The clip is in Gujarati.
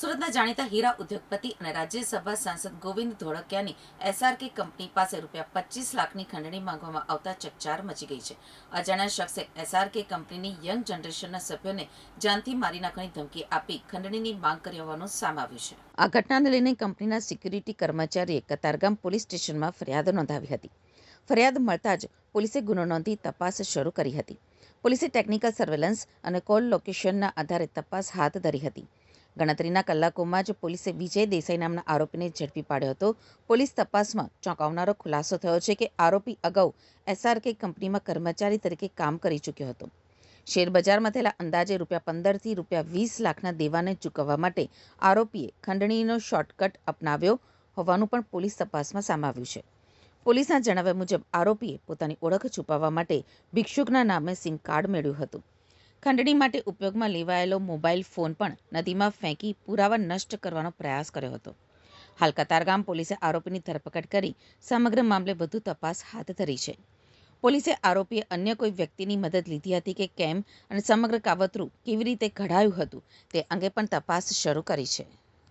સુરતના જાણીતા હીરા ઉદ્યોગપતિ અને રાજ્યસભા સાંસદ ગોવિંદ ધોળકિયાની એસઆરકે કંપની પાસે ₹25 લાખની ખંડણી માંગવામાં આવતા ચકચાર મચી ગઈ છે. અજાણ્યા શખ્સે એસઆરકે કંપનીની યંગ જનરેશનના સભ્યોને જાનથી મારી નાખવાની ધમકી આપી ખંડણીની માંગ કરી હોવાનું સામે આવ્યું છે. આ ઘટનાને લઈને કંપનીના સિક્યુરિટી કર્મચારીએ કતારગામ પોલીસ સ્ટેશનમાં ફરિયાદ નોંધાવી હતી. ફરિયાદ મળતા જ પોલીસે ગુનો નોંધી તપાસ શરૂ કરી હતી. પોલીસે ટેકનિકલ સર્વેલન્સ અને કોલ લોકેશનના આધારે તપાસ હાથ ધરી હતી. ગણતરીના કલાકોમાં જ પોલીસે વિજય દેસાઈ નામના આરોપીને ઝડપી પાડ્યો હતો. પોલીસ તપાસમાં ચોંકાવનારો ખુલાસો થયો છે કે આરોપી અગાઉ એસઆરકે કંપનીમાં કર્મચારી તરીકે કામ કરી ચૂક્યો હતો. શેરબજારમાં થયેલા અંદાજે ₹15 થી ₹20 લાખના દેવાને ચૂકવવા માટે આરોપીએ ખંડણીનો શોર્ટકટ અપનાવ્યો હોવાનું પણ પોલીસ તપાસમાં સામે આવ્યું છે. પોલીસના જણાવ્યા મુજબ આરોપીએ પોતાની ઓળખ છુપાવવા માટે ભિક્ષુકના નામે સિમ કાર્ડ મેળવ્યું હતું. ખંડણી માટે ઉપયોગમાં લેવાયેલો મોબાઈલ ફોન પણ નદીમાં ફેંકી પુરાવા નષ્ટ કરવાનો પ્રયાસ કર્યો હતો. હાલ કતારગામ પોલીસે આરોપીની ધરપકડ કરી સમગ્ર મામલે વધુ તપાસ હાથ ધરી છે. પોલીસે આરોપીએ અન્ય કોઈ વ્યક્તિની મદદ લીધી હતી કે કેમ અને સમગ્ર કાવતરું કેવી રીતે ઘડાયું હતું તે અંગે પણ તપાસ શરૂ કરી છે.